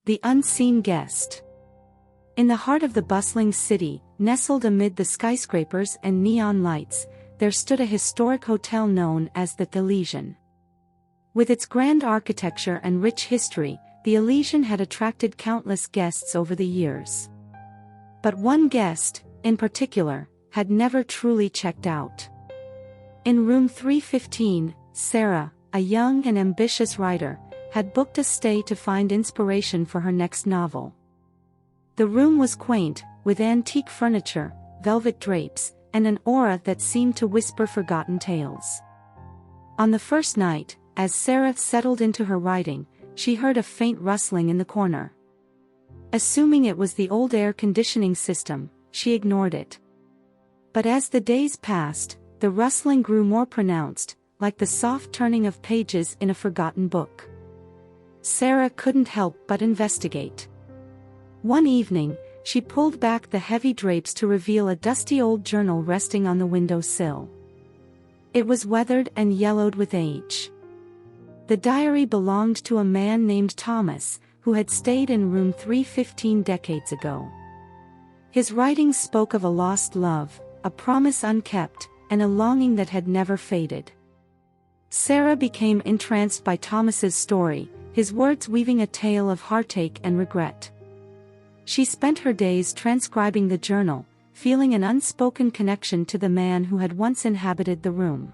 The Unseen Guest. In the heart of the bustling city, nestled amid the skyscrapers and neon lights, there stood a historic hotel known as the Elysian. With its grand architecture and rich history, the Elysian had attracted countless guests over the years. But one guest, in particular, had never truly checked out. In room 315, Sarah, a young and ambitious writer, had booked a stay to find inspiration for her next novel. The room was quaint, with antique furniture, velvet drapes, and an aura that seemed to whisper forgotten tales. On the first night, as Sarah settled into her writing, she heard a faint rustling in the corner. Assuming it was the old air conditioning system, she ignored it. But as the days passed, the rustling grew more pronounced, like the soft turning of pages in a forgotten book. Sarah couldn't help but investigate. One evening, she pulled back the heavy drapes to reveal a dusty old journal resting on the windowsill. It was weathered and yellowed with age. The diary belonged to a man named Thomas, who had stayed in room 315 decades ago. His writings spoke of a lost love, a promise unkept, and a longing that had never faded. Sarah became entranced by Thomas's story, his words weaving a tale of heartache and regret. She spent her days transcribing the journal, feeling an unspoken connection to the man who had once inhabited the room.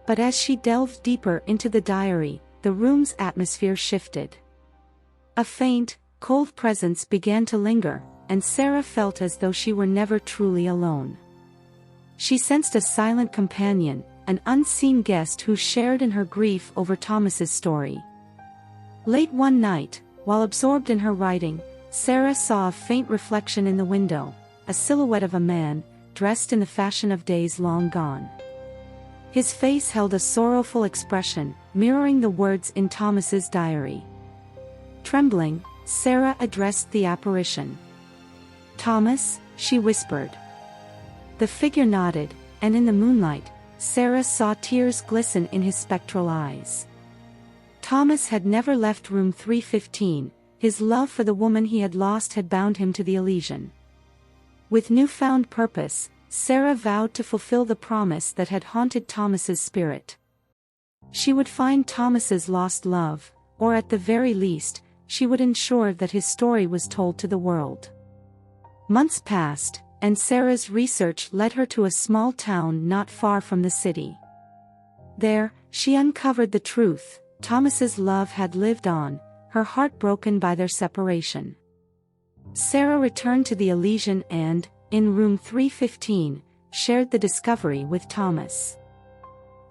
But as she delved deeper into the diary, the room's atmosphere shifted. A faint, cold presence began to linger, and Sarah felt as though she were never truly alone. She sensed a silent companion, an unseen guest who shared in her grief over Thomas's story. Late one night, while absorbed in her writing, Sarah saw a faint reflection in the window, a silhouette of a man, dressed in the fashion of days long gone. His face held a sorrowful expression, mirroring the words in Thomas's diary. Trembling, Sarah addressed the apparition. "Thomas," she whispered. The figure nodded, and in the moonlight, Sarah saw tears glisten in his spectral eyes. Thomas had never left room 315, his love for the woman he had lost had bound him to the Elysian. With newfound purpose, Sarah vowed to fulfill the promise that had haunted Thomas's spirit. She would find Thomas's lost love, or at the very least, she would ensure that his story was told to the world. Months passed, and Sarah's research led her to a small town not far from the city. There, she uncovered the truth: Thomas's love had lived on, her heart broken by their separation. Sarah returned to the Elysian and, in room 315, shared the discovery with Thomas.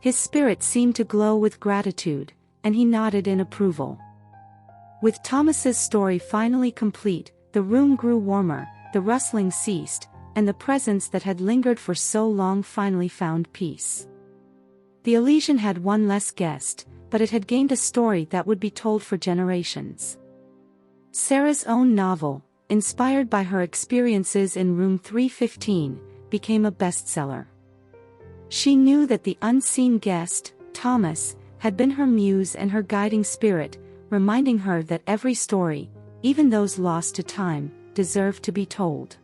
His spirit seemed to glow with gratitude, and he nodded in approval. With Thomas's story finally complete, the room grew warmer, the rustling ceased, and the presence that had lingered for so long finally found peace. The Elysian had one less guest, but it had gained a story that would be told for generations. Sarah's own novel, inspired by her experiences in room 315, became a bestseller. She knew that the unseen guest, Thomas, had been her muse and her guiding spirit, reminding her that every story, even those lost to time, deserved to be told.